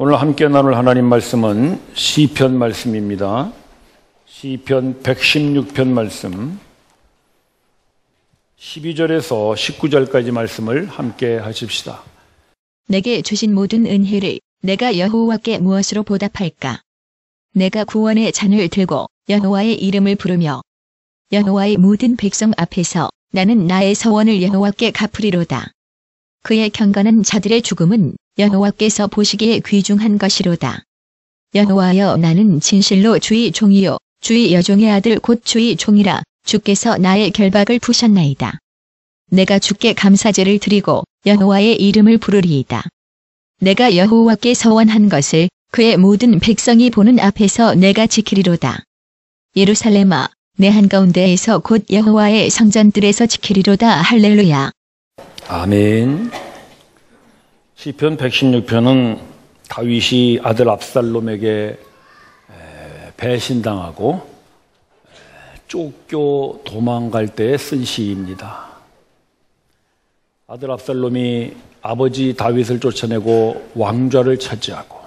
오늘 함께 나눌 하나님 말씀은 시편 말씀입니다. 시편 116편 말씀 12절에서 19절까지 말씀을 함께 하십시다. 내게 주신 모든 은혜를 내가 여호와께 무엇으로 보답할까? 내가 구원의 잔을 들고 여호와의 이름을 부르며 여호와의 모든 백성 앞에서 나는 나의 서원을 여호와께 갚으리로다. 그의 경건한 자들의 죽음은 여호와께서 보시기에 귀중한 것이로다. 여호와여, 나는 진실로 주의 종이요 주의 여종의 아들 곧 주의 종이라. 주께서 나의 결박을 푸셨나이다. 내가 주께 감사제를 드리고 여호와의 이름을 부르리이다. 내가 여호와께 서원한 것을 그의 모든 백성이 보는 앞에서 내가 지키리로다. 예루살렘아, 내 한가운데에서 곧 여호와의 성전들에서 지키리로다. 할렐루야. 아멘. 시편 116편은 다윗이 아들 압살롬에게 배신당하고 쫓겨 도망갈 때 쓴 시입니다. 아들 압살롬이 아버지 다윗을 쫓아내고 왕좌를 차지하고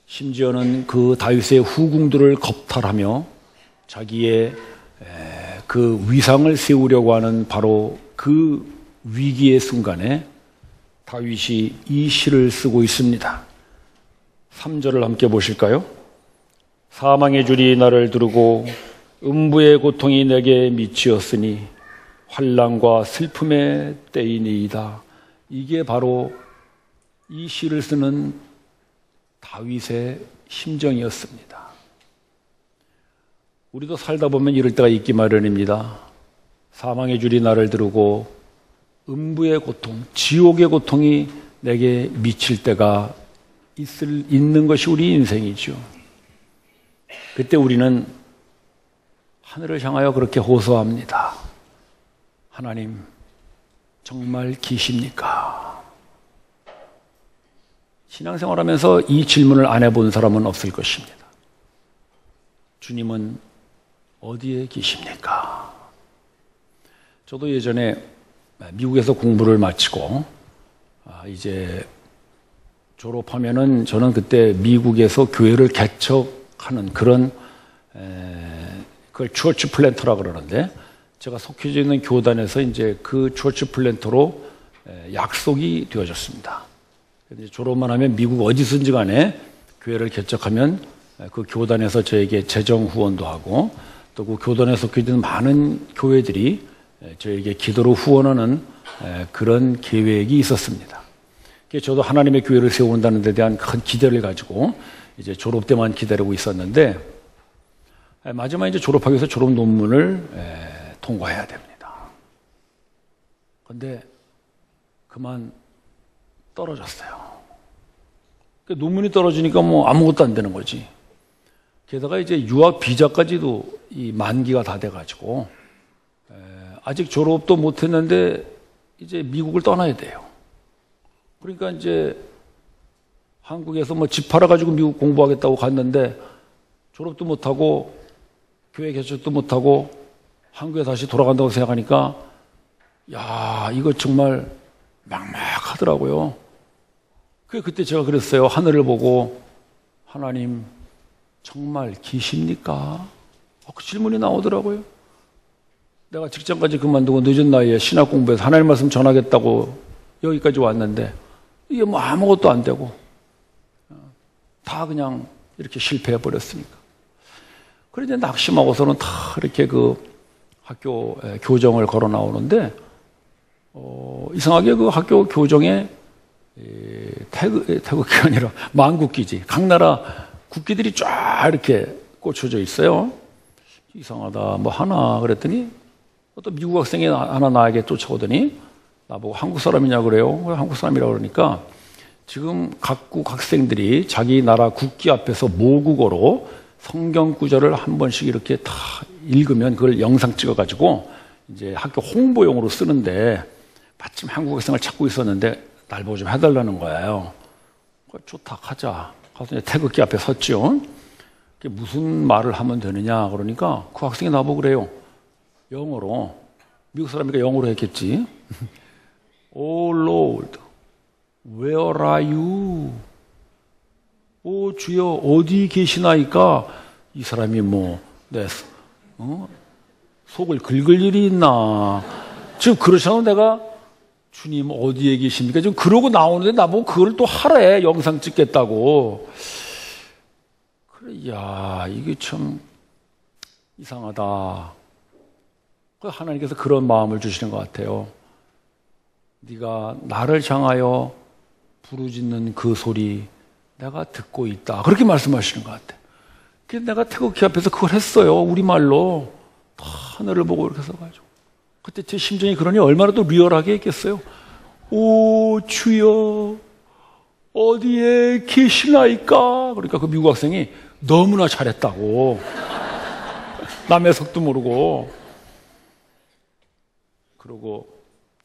심지어는 그 다윗의 후궁들을 겁탈하며 자기의 그 위상을 세우려고 하는 바로 그 위기의 순간에 다윗이 이 시를 쓰고 있습니다. 3절을 함께 보실까요? 사망의 줄이 나를 두르고 음부의 고통이 내게 미치었으니 환난과 슬픔의 때이니이다. 이게 바로 이 시를 쓰는 다윗의 심정이었습니다. 우리도 살다 보면 이럴 때가 있기 마련입니다. 사망의 줄이 나를 두르고 음부의 고통, 지옥의 고통이 내게 미칠 때가 있는 것이 우리 인생이죠. 그때 우리는 하늘을 향하여 그렇게 호소합니다. 하나님, 정말 계십니까? 신앙생활하면서 이 질문을 안 해본 사람은 없을 것입니다. 주님은 어디에 계십니까? 저도 예전에 미국에서 공부를 마치고 이제 졸업하면은 저는 그때 미국에서 교회를 개척하는 그런 그걸 처치 플랜터라고 그러는데 제가 속해져 있는 교단에서 이제 그 처치 플랜터로 약속이 되어졌습니다. 이제 졸업만 하면 미국 어디선지 간에 교회를 개척하면 그 교단에서 저에게 재정 후원도 하고 또 그 교단에 속해져 있는 많은 교회들이 저에게 기도로 후원하는 그런 계획이 있었습니다. 저도 하나님의 교회를 세운다는 데 대한 큰 기대를 가지고 이제 졸업 때만 기다리고 있었는데 마지막에 이제 졸업하기 위해서 졸업 논문을 통과해야 됩니다. 그런데 그만 떨어졌어요. 논문이 떨어지니까 뭐 아무것도 안 되는 거지. 게다가 이제 유학 비자까지도 이 만기가 다 돼가지고 아직 졸업도 못했는데 이제 미국을 떠나야 돼요. 그러니까 이제 한국에서 뭐 집 팔아가지고 미국 공부하겠다고 갔는데 졸업도 못하고 교회 개척도 못하고 한국에 다시 돌아간다고 생각하니까 야, 이거 정말 막막하더라고요. 그때 제가 그랬어요. 하늘을 보고 하나님 정말 계십니까? 그 질문이 나오더라고요. 내가 직장까지 그만두고 늦은 나이에 신학 공부해서 하나님 말씀 전하겠다고 여기까지 왔는데 이게 뭐 아무것도 안 되고 다 그냥 이렇게 실패해 버렸으니까. 그런데 낙심하고서는 다 이렇게 그 학교 교정을 걸어 나오는데 이상하게 그 학교 교정에 태극기 아니라 만국기지 각 나라 국기들이 쫙 이렇게 꽂혀져 있어요. 이상하다 뭐 하나 그랬더니 어떤 미국 학생이 하나 나에게 쫓아오더니 나보고 한국 사람이냐 그래요. 한국 사람이라고 그러니까 지금 각국 학생들이 자기 나라 국기 앞에서 모국어로 성경 구절을 한 번씩 이렇게 다 읽으면 그걸 영상 찍어가지고 이제 학교 홍보용으로 쓰는데 마침 한국 학생을 찾고 있었는데 날 보고 좀 해달라는 거예요. 좋다 하자. 가서 태극기 앞에 섰죠. 무슨 말을 하면 되느냐 그러니까 그 학생이 나보고 그래요. 영어로. 미국 사람이니까 영어로 했겠지. Oh Lord, where are you? 오 주여 어디 계시나이까? 이 사람이 내 속을 긁을 일이 있나? 지금 그러셔서 내가 주님 어디에 계십니까? 지금 그러고 나오는데 나보고 그걸 또 하래. 영상 찍겠다고. 그래, 야 이게 참 이상하다. 하나님께서 그런 마음을 주시는 것 같아요. 네가 나를 향하여 부르짖는 그 소리 내가 듣고 있다. 그렇게 말씀하시는 것 같아요. 그래서 내가 태극기 앞에서 그걸 했어요. 우리말로 다 하늘을 보고 이렇게 서가지고. 그때 제 심정이 그러니 얼마나 또 리얼하게 했겠어요. 오 주여 어디에 계시나이까? 그러니까 그 미국 학생이 너무나 잘했다고. 남의 속도 모르고. 그러고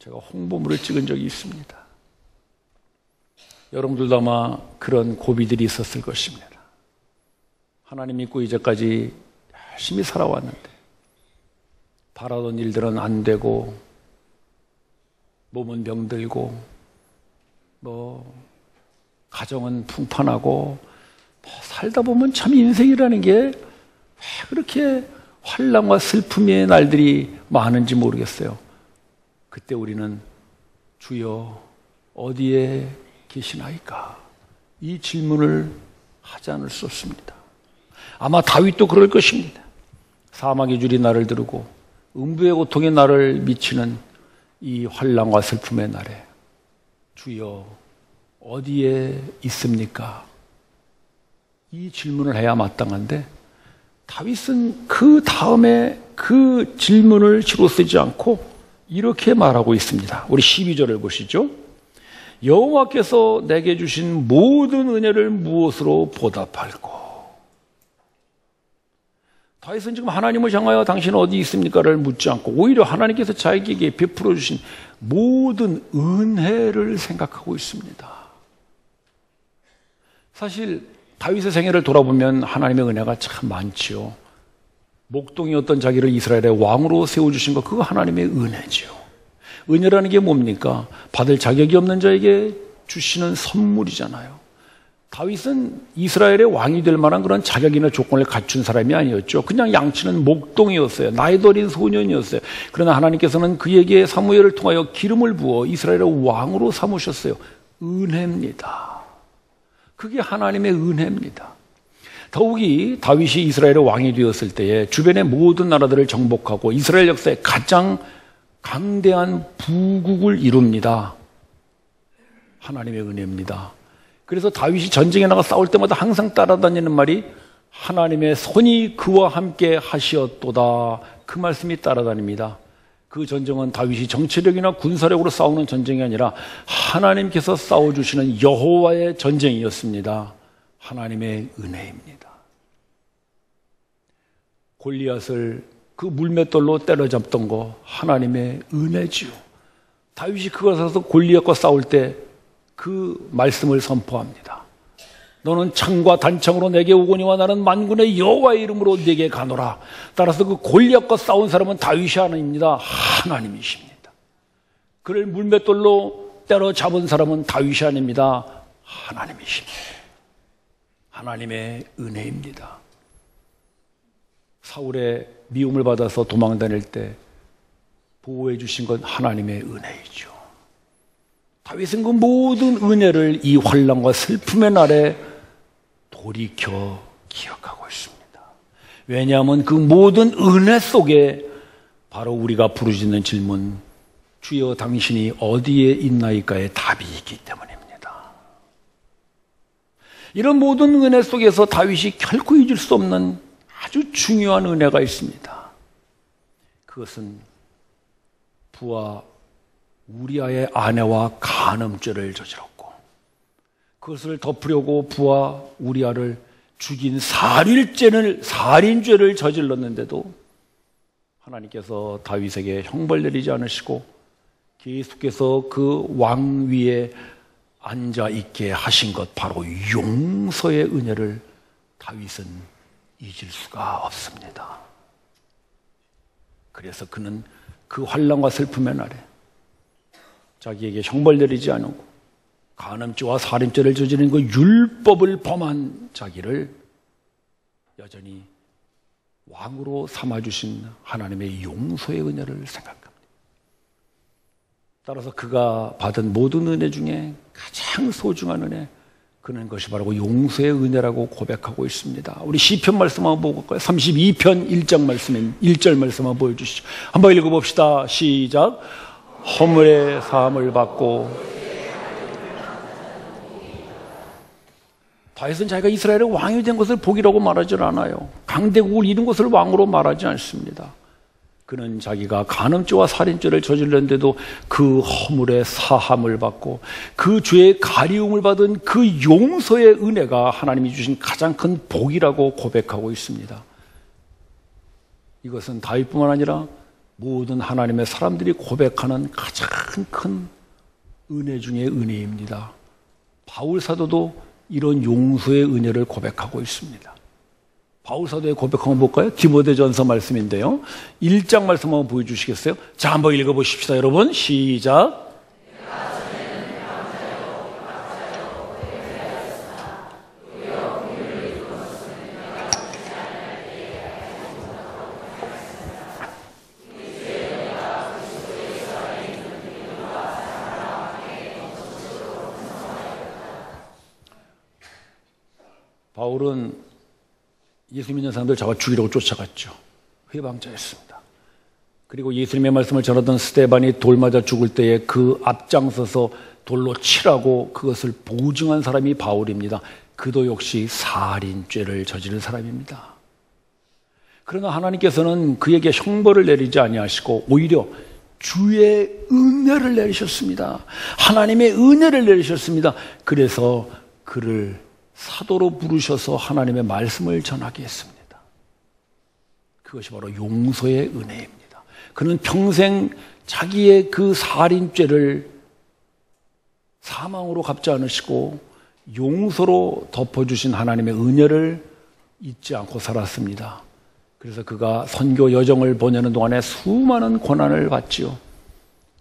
제가 홍보물을 찍은 적이 있습니다. 여러분들도 아마 그런 고비들이 있었을 것입니다. 하나님 믿고 이제까지 열심히 살아왔는데 바라던 일들은 안 되고 몸은 병들고 가정은 풍판하고 살다 보면 참 인생이라는 게 왜 그렇게 환난과 슬픔의 날들이 많은지 모르겠어요. 그때 우리는 주여 어디에 계시나이까? 이 질문을 하지 않을 수 없습니다. 아마 다윗도 그럴 것입니다. 사막의 줄이 나를 두르고 음부의 고통이 나를 미치는 이 환난과 슬픔의 날에 주여 어디에 있습니까? 이 질문을 해야 마땅한데 다윗은 그 다음에 그 질문을 주로 쓰지 않고 이렇게 말하고 있습니다. 우리 12절을 보시죠. 여호와께서 내게 주신 모든 은혜를 무엇으로 보답할꼬? 다윗은 지금 하나님을 향하여 당신 어디 있습니까를 묻지 않고 오히려 하나님께서 자기에게 베풀어 주신 모든 은혜를 생각하고 있습니다. 사실 다윗의 생애를 돌아보면 하나님의 은혜가 참 많지요. 목동이었던 자기를 이스라엘의 왕으로 세워주신 것, 그거 하나님의 은혜지요. 은혜라는 게 뭡니까? 받을 자격이 없는 자에게 주시는 선물이잖아요. 다윗은 이스라엘의 왕이 될 만한 그런 자격이나 조건을 갖춘 사람이 아니었죠. 그냥 양치는 목동이었어요. 나이 어린 소년이었어요. 그러나 하나님께서는 그에게 사무엘을 통하여 기름을 부어 이스라엘의 왕으로 삼으셨어요. 은혜입니다. 그게 하나님의 은혜입니다. 더욱이 다윗이 이스라엘의 왕이 되었을 때에 주변의 모든 나라들을 정복하고 이스라엘 역사에 가장 강대한 부국을 이룹니다. 하나님의 은혜입니다. 그래서 다윗이 전쟁에 나가 싸울 때마다 항상 따라다니는 말이 하나님의 손이 그와 함께 하시었도다. 그 말씀이 따라다닙니다. 그 전쟁은 다윗이 정치력이나 군사력으로 싸우는 전쟁이 아니라 하나님께서 싸워주시는 여호와의 전쟁이었습니다. 하나님의 은혜입니다. 골리앗을 그 물맷돌로 때려잡던 거 하나님의 은혜지요. 다윗이 그것에서 골리앗과 싸울 때 그 말씀을 선포합니다. 너는 창과 단창으로 내게 오거니와 나는 만군의 여호와의 이름으로 내게 가노라. 따라서 그 골리앗과 싸운 사람은 다윗이 아닙니다. 하나님이십니다. 그를 물맷돌로 때려잡은 사람은 다윗이 아닙니다. 하나님이십니다. 하나님의 은혜입니다. 사울의 미움을 받아서 도망 다닐 때 보호해 주신 건 하나님의 은혜이죠. 다윗은 그 모든 은혜를 이 환난과 슬픔의 날에 돌이켜 기억하고 있습니다. 왜냐하면 그 모든 은혜 속에 바로 우리가 부르짖는 질문, 주여 당신이 어디에 있나이까의 답이 있기 때문입니다. 이런 모든 은혜 속에서 다윗이 결코 잊을 수 없는 아주 중요한 은혜가 있습니다. 그것은 부하 우리아의 아내와 간음죄를 저질렀고 그것을 덮으려고 부하 우리아를 죽인 살인죄를 저질렀는데도 하나님께서 다윗에게 형벌 내리지 않으시고 계속해서 그 왕위에 앉아 있게 하신 것, 바로 용서의 은혜를 다윗은 잊을 수가 없습니다. 그래서 그는 그 환난과 슬픔의 날에 자기에게 형벌 내리지 않고 간음죄와 살인죄를 저지른 그 율법을 범한 자기를 여전히 왕으로 삼아주신 하나님의 용서의 은혜를 생각합니다. 따라서 그가 받은 모든 은혜 중에 가장 소중한 은혜, 그는 것이 바로 용서의 은혜라고 고백하고 있습니다. 우리 시편 말씀 한번 보고 볼까요? 32편 1장 말씀인 1절 말씀 한번 보여주시죠. 한번 읽어봅시다. 시작. 허물의 사함을 받고. 다윗은 자기가 이스라엘의 왕이 된 것을 복이라고 말하지 않아요. 강대국을 이룬 것을 왕으로 말하지 않습니다. 그는 자기가 간음죄와 살인죄를 저질렀는데도 그 허물의 사함을 받고 그 죄의 가리움을 받은 그 용서의 은혜가 하나님이 주신 가장 큰 복이라고 고백하고 있습니다. 이것은 다윗뿐만 아니라 모든 하나님의 사람들이 고백하는 가장 큰 은혜 중의 은혜입니다. 바울 사도도 이런 용서의 은혜를 고백하고 있습니다. 바울 사도의 고백 한번 볼까요? 디모데전서 말씀인데요. 1장 말씀 한번 보여주시겠어요? 자, 한번 읽어보십시다, 여러분. 시작. 바울은 예수 믿는 사람들 잡아 죽이려고 쫓아갔죠. 회방자였습니다. 그리고 예수님의 말씀을 전하던 스데반이 돌 맞아 죽을 때에 그 앞장서서 돌로 치라고 그것을 보증한 사람이 바울입니다. 그도 역시 살인죄를 저지른 사람입니다. 그러나 하나님께서는 그에게 형벌을 내리지 아니하시고 오히려 주의 은혜를 내리셨습니다. 하나님의 은혜를 내리셨습니다. 그래서 그를 사도로 부르셔서 하나님의 말씀을 전하게 했습니다. 그것이 바로 용서의 은혜입니다. 그는 평생 자기의 그 살인죄를 사망으로 갚지 않으시고 용서로 덮어주신 하나님의 은혜를 잊지 않고 살았습니다. 그래서 그가 선교 여정을 보내는 동안에 수많은 고난을 받지요.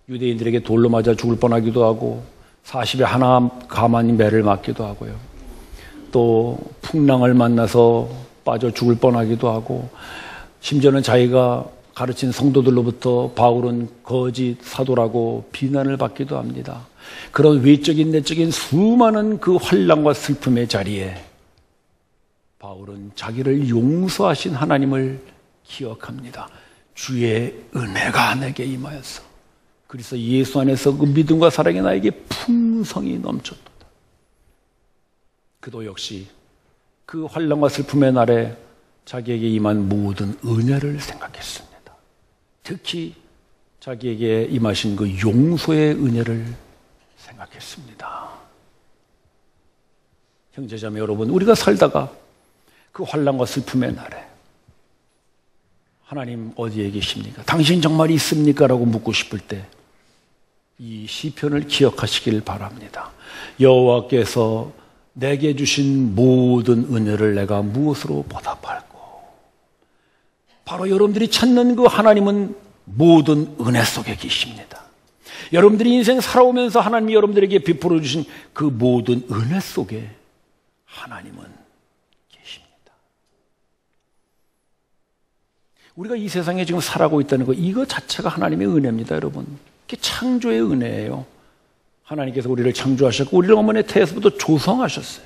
유대인들에게 돌로 맞아 죽을 뻔하기도 하고 40에 하나 가만히 매를 맞기도 하고요. 또 풍랑을 만나서 빠져 죽을 뻔하기도 하고 심지어는 자기가 가르친 성도들로부터 바울은 거짓 사도라고 비난을 받기도 합니다. 그런 외적인 내적인 수많은 그 환난과 슬픔의 자리에 바울은 자기를 용서하신 하나님을 기억합니다. 주의 은혜가 내게 임하였어. 그래서 예수 안에서 그 믿음과 사랑이 나에게 풍성히 넘쳤다. 그도 역시 그 환난과 슬픔의 날에 자기에게 임한 모든 은혜를 생각했습니다. 특히 자기에게 임하신 그 용서의 은혜를 생각했습니다. 형제자매 여러분, 우리가 살다가 그 환난과 슬픔의 날에 하나님 어디에 계십니까? 당신 정말 있습니까? 라고 묻고 싶을 때 이 시편을 기억하시길 바랍니다. 여호와께서 내게 주신 모든 은혜를 내가 무엇으로 보답할꼬? 바로 여러분들이 찾는 그 하나님은 모든 은혜 속에 계십니다. 여러분들이 인생 살아오면서 하나님이 여러분들에게 베풀어 주신 그 모든 은혜 속에 하나님은 계십니다. 우리가 이 세상에 지금 살아가고 있다는 거, 이거 자체가 하나님의 은혜입니다, 여러분. 이게 창조의 은혜예요. 하나님께서 우리를 창조하셨고 우리를 어머니의 태에서부터 조성하셨어요.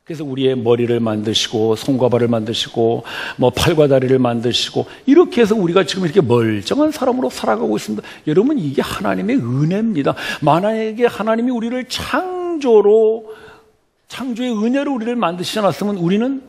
그래서 우리의 머리를 만드시고 손과 발을 만드시고 뭐 팔과 다리를 만드시고 이렇게 해서 우리가 지금 이렇게 멀쩡한 사람으로 살아가고 있습니다. 여러분, 이게 하나님의 은혜입니다. 만약에 하나님이 우리를 창조의 은혜로 우리를 만드시지 않았으면 우리는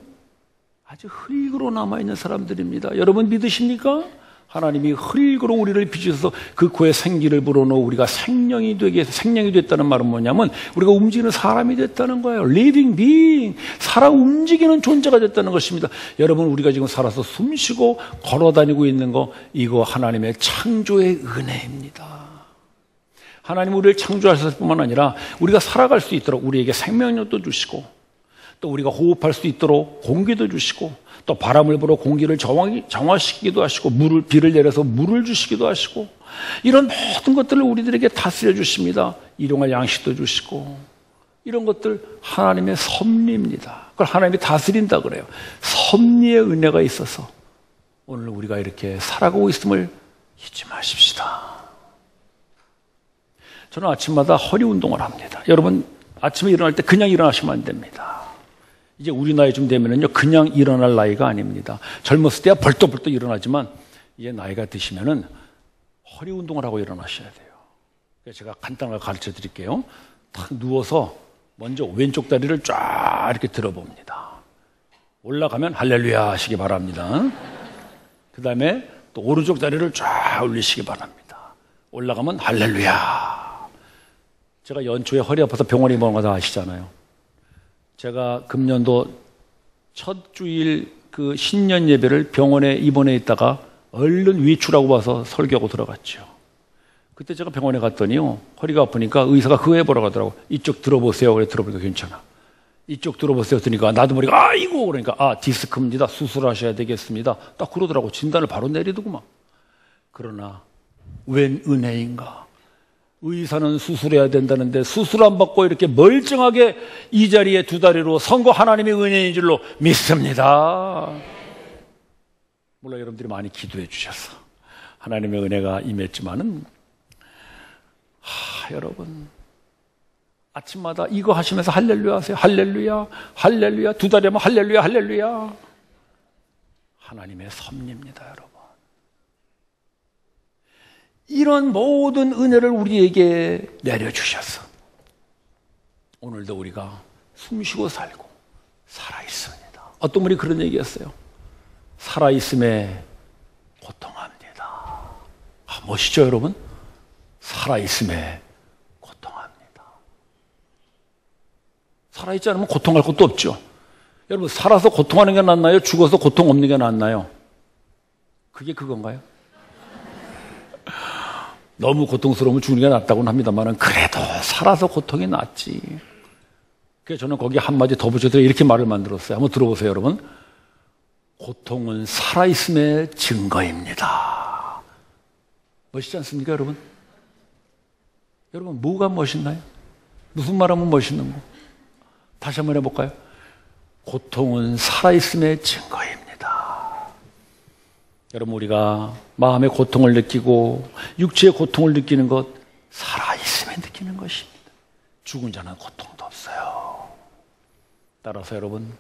아주 흙으로 남아있는 사람들입니다. 여러분 믿으십니까? 하나님이 흙으로 우리를 빚으셔서 그 코에 생기를 불어넣어 우리가 생명이 됐다는 말은 뭐냐면 우리가 움직이는 사람이 됐다는 거예요. Living being, 살아 움직이는 존재가 됐다는 것입니다. 여러분, 우리가 지금 살아서 숨쉬고 걸어다니고 있는 거, 이거 하나님의 창조의 은혜입니다. 하나님 우리를 창조하셨을 뿐만 아니라 우리가 살아갈 수 있도록 우리에게 생명력도 주시고 또 우리가 호흡할 수 있도록 공기도 주시고 또 바람을 불어 공기를 정화시키기도 하시고 비를 내려서 물을 주시기도 하시고 이런 모든 것들을 우리들에게 다스려 주십니다. 일용할 양식도 주시고 이런 것들 하나님의 섭리입니다. 그걸 하나님이 다스린다 그래요. 섭리의 은혜가 있어서 오늘 우리가 이렇게 살아가고 있음을 잊지 마십시다. 저는 아침마다 허리 운동을 합니다. 여러분 아침에 일어날 때 그냥 일어나시면 안 됩니다. 이제 우리 나이쯤 되면은요 그냥 일어날 나이가 아닙니다. 젊었을 때야 벌떡벌떡 일어나지만 이제 나이가 드시면은 허리 운동을 하고 일어나셔야 돼요. 그래서 제가 간단하게 가르쳐 드릴게요. 탁 누워서 먼저 왼쪽 다리를 쫙 이렇게 들어봅니다. 올라가면 할렐루야 하시기 바랍니다. 그 다음에 또 오른쪽 다리를 쫙 올리시기 바랍니다. 올라가면 할렐루야. 제가 연초에 허리 아파서 병원에 입원한 거 다 아시잖아요. 제가 금년도 첫 주일 그 신년 예배를 병원에 입원해 있다가 얼른 외출하고 와서 설교하고 들어갔죠. 그때 제가 병원에 갔더니요 허리가 아프니까 의사가 그거 해보라고 하더라고. 이쪽 들어보세요. 그래 들어보니까 괜찮아. 이쪽 들어보세요. 그러니까 나도 모르니까 아이고 그러니까 디스크입니다. 수술하셔야 되겠습니다. 딱 그러더라고. 진단을 바로 내리더구만. 그러나 웬 은혜인가. 의사는 수술해야 된다는데 수술 안 받고 이렇게 멀쩡하게 이 자리에 두 다리로 선 거 하나님의 은혜인 줄로 믿습니다. 물론 여러분들이 많이 기도해 주셔서 하나님의 은혜가 임했지만은 여러분 아침마다 이거 하시면서 할렐루야 하세요. 할렐루야 할렐루야. 두 다리 하면 할렐루야 할렐루야. 하나님의 섭리입니다 여러분. 이런 모든 은혜를 우리에게 내려주셔서 오늘도 우리가 숨쉬고 살고 살아있습니다. 어떤 분이 그런 얘기했어요. 살아있음에 고통합니다. 멋있죠 여러분? 살아있음에 고통합니다. 살아있지 않으면 고통할 것도 없죠. 여러분 살아서 고통하는 게 낫나요? 죽어서 고통 없는 게 낫나요? 그게 그건가요? 너무 고통스러우면 죽는 게 낫다고는 합니다만 그래도 살아서 고통이 낫지. 그래서 저는 거기 한마디 더 붙여서 이렇게 말을 만들었어요. 한번 들어보세요 여러분. 고통은 살아있음의 증거입니다. 멋있지 않습니까 여러분? 여러분 뭐가 멋있나요? 무슨 말하면 멋있는 거? 다시 한번 해볼까요? 고통은 살아있음의 증거입니다. 여러분 우리가 마음의 고통을 느끼고 육체의 고통을 느끼는 것 살아있음에 느끼는 것입니다. 죽은 자는 고통도 없어요. 따라서 여러분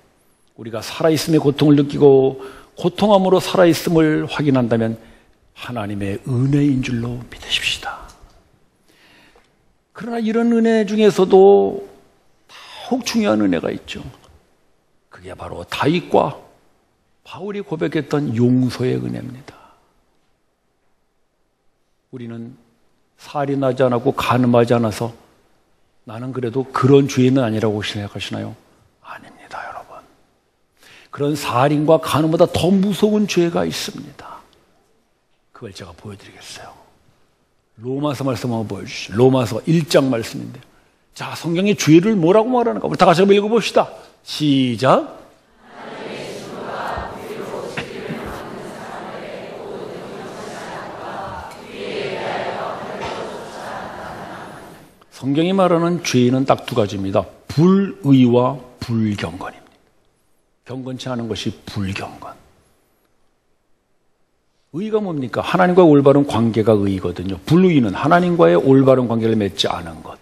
우리가 살아있음의 고통을 느끼고 고통함으로 살아있음을 확인한다면 하나님의 은혜인 줄로 믿으십시다. 그러나 이런 은혜 중에서도 더욱 중요한 은혜가 있죠. 그게 바로 다윗과 바울이 고백했던 용서의 은혜입니다. 우리는 살이 나지 않았고 간음하지 않아서 나는 그래도 그런 죄인은 아니라고 생각하시나요? 아닙니다 여러분. 그런 살인과 간음보다 더 무서운 죄가 있습니다. 그걸 제가 보여드리겠어요. 로마서 말씀 한번 보여주시죠. 로마서 1장 말씀인데요. 자, 성경의 죄를 뭐라고 말하는가 우리 다 같이 한번 읽어봅시다. 시작. 성경이 말하는 죄는 딱 두 가지입니다. 불의와 불경건입니다. 경건치 않은 것이 불경건. 의가 뭡니까? 하나님과 올바른 관계가 의거든요. 불의는 하나님과의 올바른 관계를 맺지 않은 것.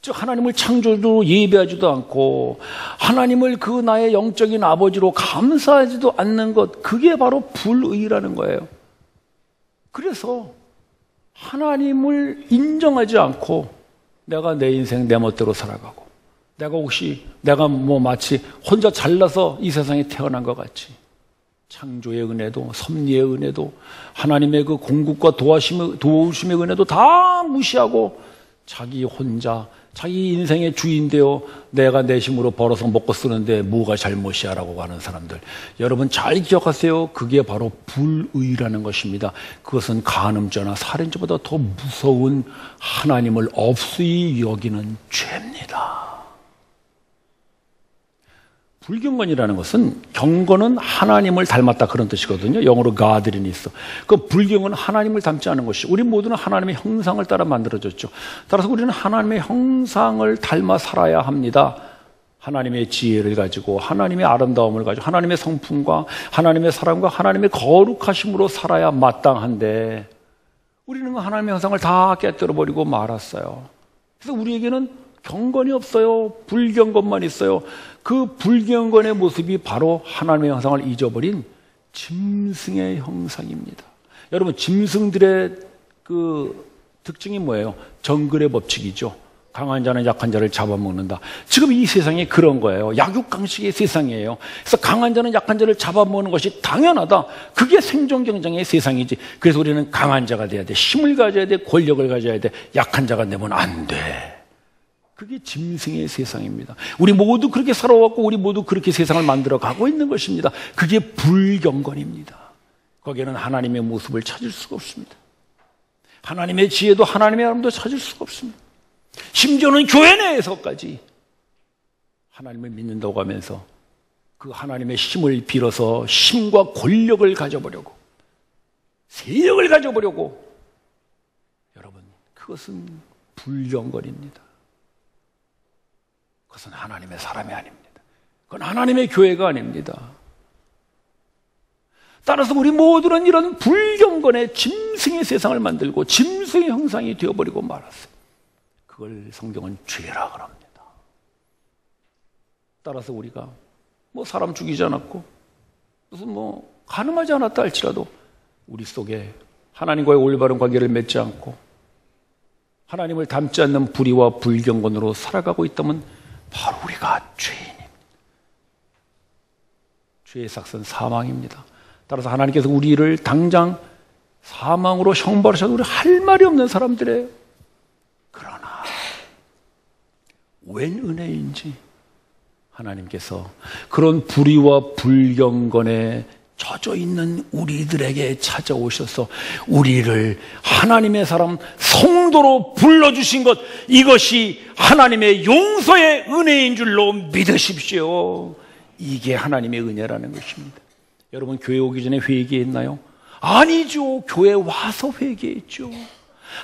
즉 하나님을 창조주로 예배하지도 않고 하나님을 그 나의 영적인 아버지로 감사하지도 않는 것. 그게 바로 불의라는 거예요. 그래서 하나님을 인정하지 않고 내가 내 인생 내 멋대로 살아가고 내가 뭐 마치 혼자 잘나서 이 세상에 태어난 것 같이 창조의 은혜도 섭리의 은혜도 하나님의 그 공급과 도우심의 은혜도 다 무시하고 자기 혼자 자기 인생의 주인 되어 내가 내 힘으로 벌어서 먹고 쓰는데 뭐가 잘못이야 라고 하는 사람들, 여러분 잘 기억하세요. 그게 바로 불의라는 것입니다. 그것은 간음죄나 살인죄보다 더 무서운 하나님을 없이 여기는 죄입니다. 불경건이라는 것은 경건은 하나님을 닮았다 그런 뜻이거든요. 영어로 God이니 있어. 그 불경은 하나님을 닮지 않은 것이 우리 모두는 하나님의 형상을 따라 만들어졌죠. 따라서 우리는 하나님의 형상을 닮아 살아야 합니다. 하나님의 지혜를 가지고 하나님의 아름다움을 가지고 하나님의 성품과 하나님의 사랑과 하나님의 거룩하심으로 살아야 마땅한데 우리는 하나님의 형상을 다 깨뜨려버리고 말았어요. 그래서 우리에게는 경건이 없어요. 불경건만 있어요. 그 불경건의 모습이 바로 하나님의 형상을 잊어버린 짐승의 형상입니다. 여러분, 짐승들의 그 특징이 뭐예요? 정글의 법칙이죠. 강한 자는 약한 자를 잡아먹는다. 지금 이 세상이 그런 거예요. 약육강식의 세상이에요. 그래서 강한 자는 약한 자를 잡아먹는 것이 당연하다. 그게 생존 경쟁의 세상이지. 그래서 우리는 강한 자가 돼야 돼. 힘을 가져야 돼. 권력을 가져야 돼. 약한 자가 되면 안 돼. 그게 짐승의 세상입니다. 우리 모두 그렇게 살아왔고 우리 모두 그렇게 세상을 만들어가고 있는 것입니다. 그게 불경건입니다. 거기에는 하나님의 모습을 찾을 수가 없습니다. 하나님의 지혜도 하나님의 아름도 찾을 수가 없습니다. 심지어는 교회 내에서까지 하나님을 믿는다고 하면서 그 하나님의 힘을 빌어서 힘과 권력을 가져보려고 세력을 가져보려고 여러분, 그것은 불경건입니다. 그것은 하나님의 사람이 아닙니다. 그건 하나님의 교회가 아닙니다. 따라서 우리 모두는 이런 불경건의 짐승의 세상을 만들고 짐승의 형상이 되어버리고 말았어요. 그걸 성경은 죄라 그럽니다. 따라서 우리가 사람 죽이지 않았고 무슨 가늠하지 않았다 할지라도 우리 속에 하나님과의 올바른 관계를 맺지 않고 하나님을 닮지 않는 불의와 불경건으로 살아가고 있다면 바로 우리가 죄인입니다. 죄의 삭은 사망입니다. 따라서 하나님께서 우리를 당장 사망으로 형벌하셔도 우리 할 말이 없는 사람들이에요. 그러나 웬 은혜인지 하나님께서 그런 불의와 불경건에 젖어 있는 우리들에게 찾아오셔서 우리를 하나님의 사람 성도로 불러주신 것, 이것이 하나님의 용서의 은혜인 줄로 믿으십시오. 이게 하나님의 은혜라는 것입니다. 여러분, 교회 오기 전에 회개했나요? 아니죠. 교회 와서 회개했죠.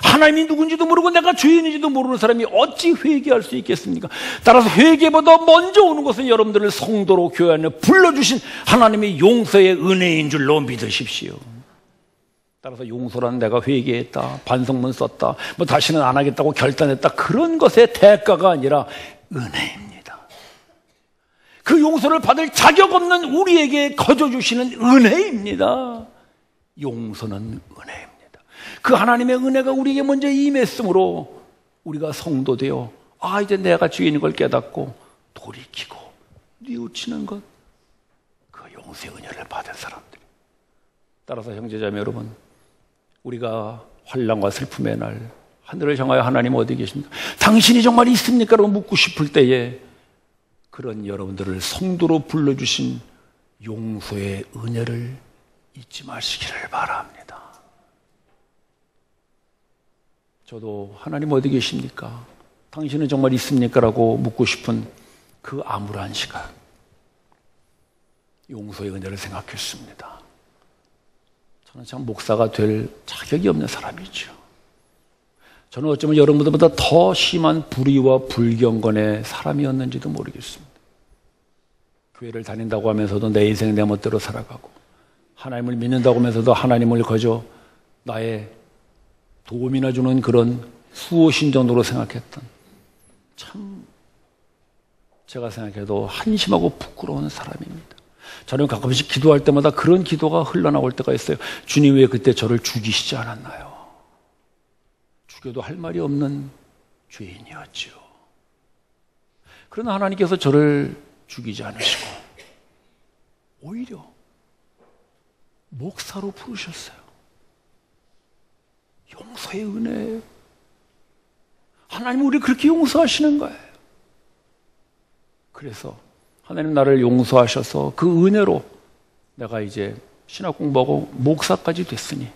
하나님이 누군지도 모르고 내가 죄인인지도 모르는 사람이 어찌 회개할 수 있겠습니까? 따라서 회개보다 먼저 오는 것은 여러분들을 성도로 교회 안에 불러주신 하나님의 용서의 은혜인 줄로 믿으십시오. 따라서 용서란 내가 회개했다, 반성문 썼다, 다시는 안 하겠다고 결단했다, 그런 것의 대가가 아니라 은혜입니다. 그 용서를 받을 자격 없는 우리에게 거저주시는 은혜입니다. 용서는 은혜입니다. 그 하나님의 은혜가 우리에게 먼저 임했으므로 우리가 성도 되어 이제 내가 죄인인 걸 깨닫고 돌이키고 뉘우치는 것, 그 용서의 은혜를 받은 사람들. 따라서 형제자매 여러분, 우리가 환난과 슬픔의 날 하늘을 향하여 하나님 어디 계십니까? 당신이 정말 있습니까? 라고 묻고 싶을 때에 그런 여러분들을 성도로 불러주신 용서의 은혜를 잊지 마시기를 바랍니다. 저도 하나님 어디 계십니까? 당신은 정말 있습니까? 라고 묻고 싶은 그 암울한 시간, 용서의 은혜를 생각했습니다. 저는 참 목사가 될 자격이 없는 사람이죠. 저는 어쩌면 여러분들보다 더 심한 불의와 불경건의 사람이었는지도 모르겠습니다. 교회를 다닌다고 하면서도 내 인생 내 멋대로 살아가고, 하나님을 믿는다고 하면서도 하나님을 거저 나의 도움이나 주는 그런 수호신전으로 생각했던, 참 제가 생각해도 한심하고 부끄러운 사람입니다. 저는 가끔씩 기도할 때마다 그런 기도가 흘러나올 때가 있어요. 주님, 왜 그때 저를 죽이시지 않았나요? 죽여도 할 말이 없는 죄인이었죠. 그러나 하나님께서 저를 죽이지 않으시고 오히려 목사로 부르셨어요. 용서의 은혜예요. 하나님은 우리를 그렇게 용서하시는 거예요. 그래서 하나님 나를 용서하셔서 그 은혜로 내가 이제 신학 공부하고 목사까지 됐으니,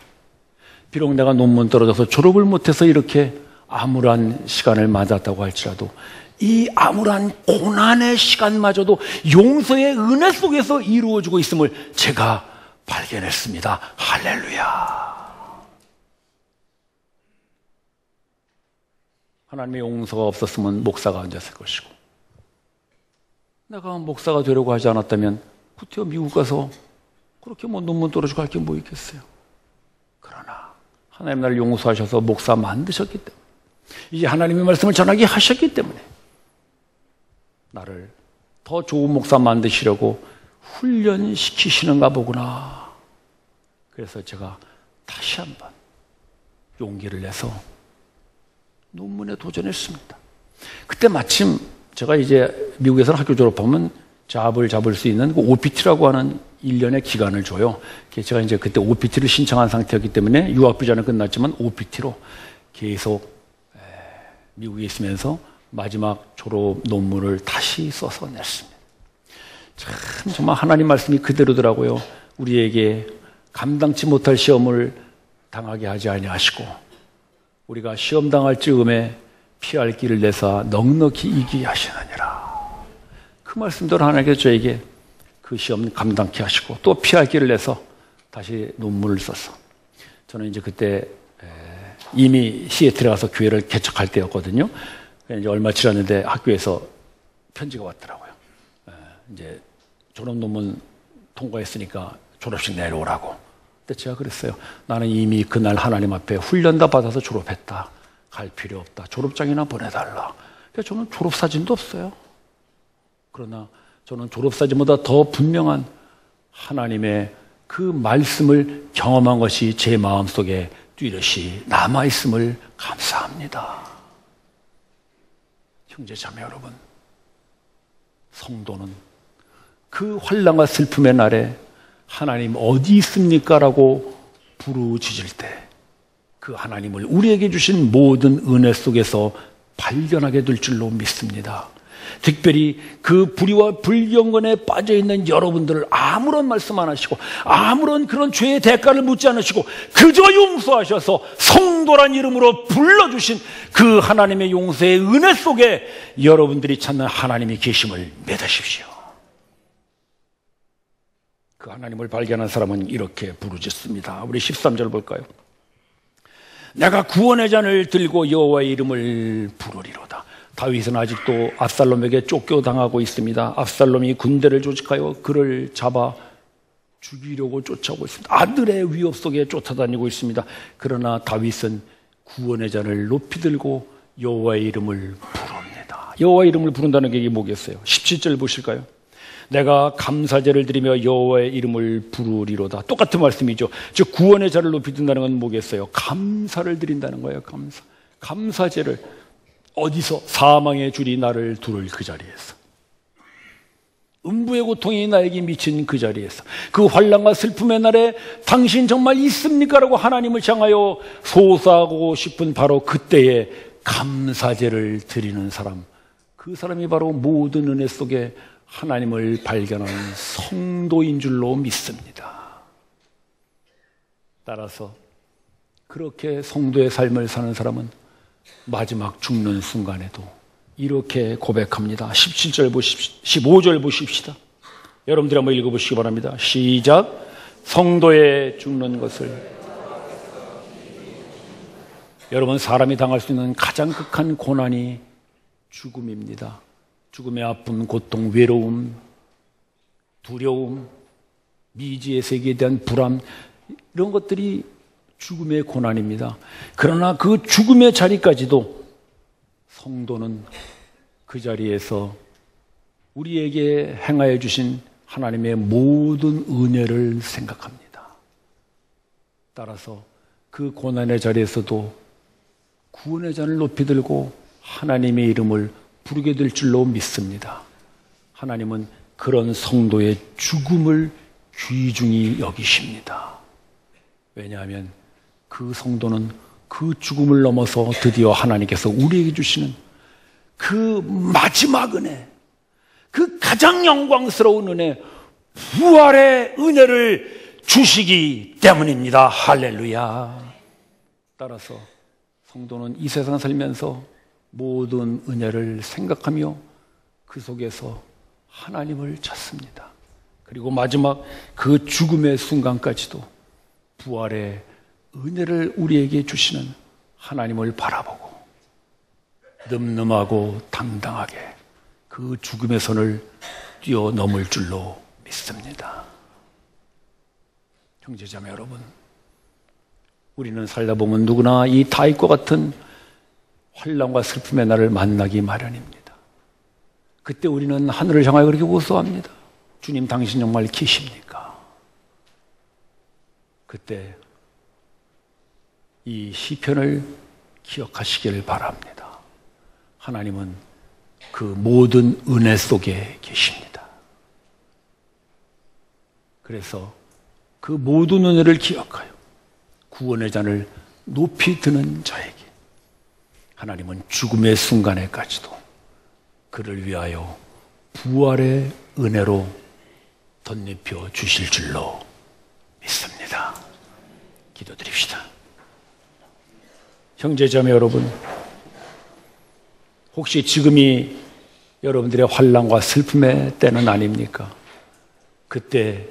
비록 내가 논문 떨어져서 졸업을 못해서 이렇게 암울한 시간을 맞았다고 할지라도 이 암울한 고난의 시간마저도 용서의 은혜 속에서 이루어지고 있음을 제가 발견했습니다. 할렐루야. 하나님의 용서가 없었으면 목사가 안 됐을 것이고, 내가 목사가 되려고 하지 않았다면 구태여 미국 가서 그렇게 논문 떨어지고 할 게 뭐 있겠어요. 그러나 하나님 나를 용서하셔서 목사 만드셨기 때문에, 이제 하나님의 말씀을 전하게 하셨기 때문에 나를 더 좋은 목사 만드시려고 훈련시키시는가 보구나. 그래서 제가 다시 한번 용기를 내서 논문에 도전했습니다. 그때 마침 제가 이제 미국에서는 학교 졸업하면 잡을 잡을 수 있는 그 OPT라고 하는 1년의 기간을 줘요. 제가 이제 그때 OPT를 신청한 상태였기 때문에 유학비자는 끝났지만 OPT로 계속 미국에 있으면서 마지막 졸업 논문을 다시 써서 냈습니다. 참 정말 하나님 말씀이 그대로더라고요. 우리에게 감당치 못할 시험을 당하게 하지 아니하시고 우리가 시험 당할 즈음에 피할 길을 내사 넉넉히 이기게 하시느니라. 그 말씀대로 하나님께서 저에게 그 시험 감당케 하시고 또 피할 길을 내서 다시 논문을 써서, 저는 이제 그때 이미 시애틀에 가서 교회를 개척할 때였거든요. 이제 얼마 지났는데 학교에서 편지가 왔더라고요. 이제 졸업 논문 통과했으니까 졸업식 내려오라고. 근데 제가 그랬어요. 나는 이미 그날 하나님 앞에 훈련 다 받아서 졸업했다. 갈 필요 없다. 졸업장이나 보내달라. 그래서 저는 졸업사진도 없어요. 그러나 저는 졸업사진보다 더 분명한 하나님의 그 말씀을 경험한 것이 제 마음속에 뚜렷이 남아있음을 감사합니다. 형제 자매 여러분, 성도는 그 환난과 슬픔의 날에 하나님 어디 있습니까? 라고 부르짖을 때 그 하나님을 우리에게 주신 모든 은혜 속에서 발견하게 될 줄로 믿습니다. 특별히 그 불의와 불경건에 빠져있는 여러분들을 아무런 말씀 안 하시고 아무런 그런 죄의 대가를 묻지 않으시고 그저 용서하셔서 성도란 이름으로 불러주신 그 하나님의 용서의 은혜 속에 여러분들이 찾는 하나님이 계심을 믿으십시오. 그 하나님을 발견한 사람은 이렇게 부르짖습니다. 우리 13절 볼까요? 내가 구원의 잔을 들고 여호와의 이름을 부르리로다. 다윗은 아직도 압살롬에게 쫓겨당하고 있습니다. 압살롬이 군대를 조직하여 그를 잡아 죽이려고 쫓아오고 있습니다. 아들의 위협 속에 쫓아다니고 있습니다. 그러나 다윗은 구원의 잔을 높이 들고 여호와의 이름을 부릅니다. 여호와의 이름을 부른다는 게 이게 뭐겠어요? 17절 보실까요? 내가 감사제를 드리며 여호와의 이름을 부르리로다. 똑같은 말씀이죠. 즉 구원의 잔을 높이 든다는 건 뭐겠어요? 감사를 드린다는 거예요. 감사제를. 어디서? 사망의 줄이 나를 두를 그 자리에서, 음부의 고통이 나에게 미친 그 자리에서, 그 환난과 슬픔의 날에 당신 정말 있습니까? 라고 하나님을 향하여 소사하고 싶은 바로 그때에 감사제를 드리는 사람, 그 사람이 바로 모든 은혜 속에 하나님을 발견하는 성도인 줄로 믿습니다. 따라서 그렇게 성도의 삶을 사는 사람은 마지막 죽는 순간에도 이렇게 고백합니다. 17절 보십시오. 15절 보십시다. 여러분들이 한번 읽어보시기 바랍니다. 시작. 성도의 죽는 것을. 여러분, 사람이 당할 수 있는 가장 극한 고난이 죽음입니다. 죽음의 아픔, 고통, 외로움, 두려움, 미지의 세계에 대한 불안, 이런 것들이 죽음의 고난입니다. 그러나 그 죽음의 자리까지도 성도는 그 자리에서 우리에게 행하여 주신 하나님의 모든 은혜를 생각합니다. 따라서 그 고난의 자리에서도 구원의 잔을 높이 들고 하나님의 이름을 부르게 될 줄로 믿습니다. 하나님은 그런 성도의 죽음을 귀중히 여기십니다. 왜냐하면 그 성도는 그 죽음을 넘어서 드디어 하나님께서 우리에게 주시는 그 마지막 은혜, 그 가장 영광스러운 은혜, 부활의 은혜를 주시기 때문입니다. 할렐루야. 따라서 성도는 이 세상 살면서 모든 은혜를 생각하며 그 속에서 하나님을 찾습니다. 그리고 마지막 그 죽음의 순간까지도 부활의 은혜를 우리에게 주시는 하나님을 바라보고 늠름하고 당당하게 그 죽음의 선을 뛰어넘을 줄로 믿습니다. 형제자매 여러분, 우리는 살다 보면 누구나 이 다윗과 같은 환난과 슬픔의 날을 만나기 마련입니다. 그때 우리는 하늘을 향하여 그렇게 호소합니다. 주님, 당신 정말 계십니까? 그때 이 시편을 기억하시기를 바랍니다. 하나님은 그 모든 은혜 속에 계십니다. 그래서 그 모든 은혜를 기억하여 구원의 잔을 높이 드는 자에게 하나님은 죽음의 순간에까지도 그를 위하여 부활의 은혜로 덧입혀 주실 줄로 믿습니다. 기도드립시다. 형제자매 여러분, 혹시 지금이 여러분들의 환난과 슬픔의 때는 아닙니까? 그때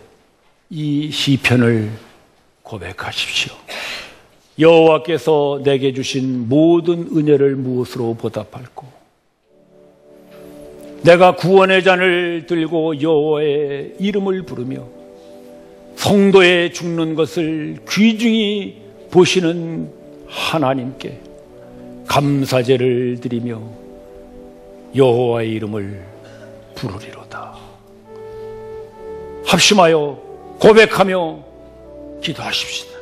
이 시편을 고백하십시오. 여호와께서 내게 주신 모든 은혜를 무엇으로 보답할꼬? 내가 구원의 잔을 들고 여호와의 이름을 부르며 성도의 죽는 것을 귀중히 보시는 하나님께 감사제를 드리며 여호와의 이름을 부르리로다. 합심하여 고백하며 기도하십시다.